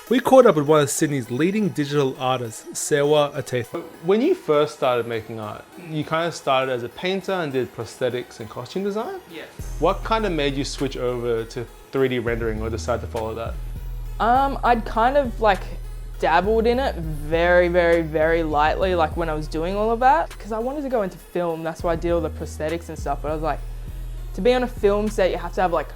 We caught up with one of Sydney's leading digital artists, Serwah Attafuah. When you first started making art, you kind of started as a painter and did prosthetics and costume design? Yes. What kind of made you switch over to 3D rendering or decide to follow that? I'd kind of like dabbled in it very, very, very lightly, like when I was doing all of that, because I wanted to go into film. That's why I did all the prosthetics and stuff. But I was like, to be on a film set, you have to have like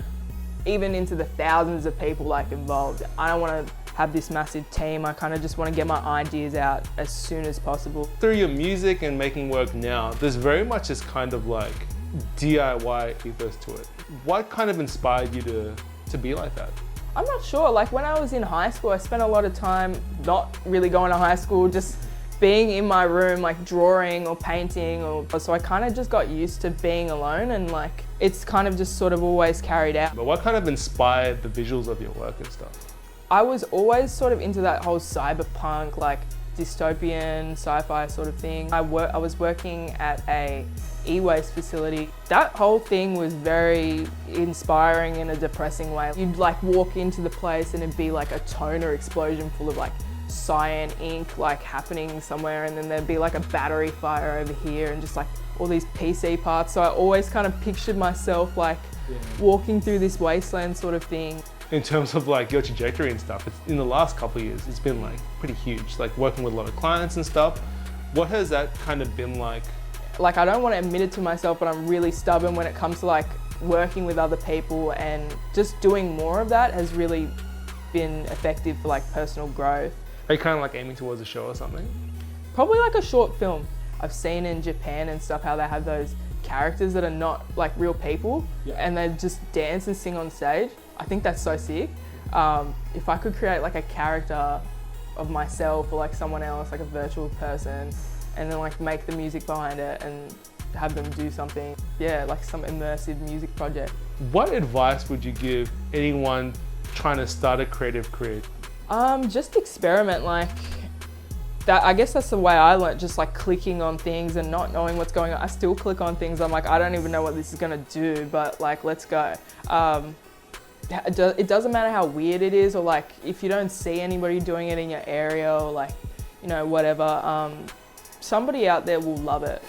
even into the thousands of people like involved. I don't want to have this massive team. I kind of just want to get my ideas out as soon as possible. Through your music and making work now, there's very much this kind of like DIY ethos to it. What kind of inspired you to be like that? I'm not sure. Like when I was in high school, I spent a lot of time not really going to high school, just being in my room, like drawing or painting, so I kind of just got used to being alone, and like it's kind of just sort of always carried out. But what kind of inspired the visuals of your work and stuff? I was always sort of into that whole cyberpunk, like dystopian sci-fi sort of thing. I was working at a e-waste facility. That whole thing was very inspiring in a depressing way. You'd like walk into the place and it'd be like a toner explosion full of like cyan ink like happening somewhere, and then there'd be like a battery fire over here and just like all these PC parts. So I always kind of pictured myself like walking through this wasteland sort of thing. In terms of like your trajectory and stuff, in the last couple of years, it's been like pretty huge, like working with a lot of clients and stuff. What has that kind of been like? Like I don't want to admit it to myself, but I'm really stubborn when it comes to like working with other people, and just doing more of that has really been effective for like personal growth. Are you kind of like aiming towards a show or something? Probably like a short film. I've seen in Japan and stuff how they have those characters that are not like real people, and they just dance and sing on stage. I think that's so sick. If I could create like a character of myself or like someone else, like a virtual person, and then like make the music behind it and have them do something, like some immersive music project. What advice would you give anyone trying to start a creative career? Just experiment, like that. I guess that's the way I learned, just like clicking on things and not knowing what's going on. I still click on things. I'm like, I don't even know what this is gonna do, but like, let's go. It doesn't matter how weird it is, or like if you don't see anybody doing it in your area, or like, you know, whatever, somebody out there will love it.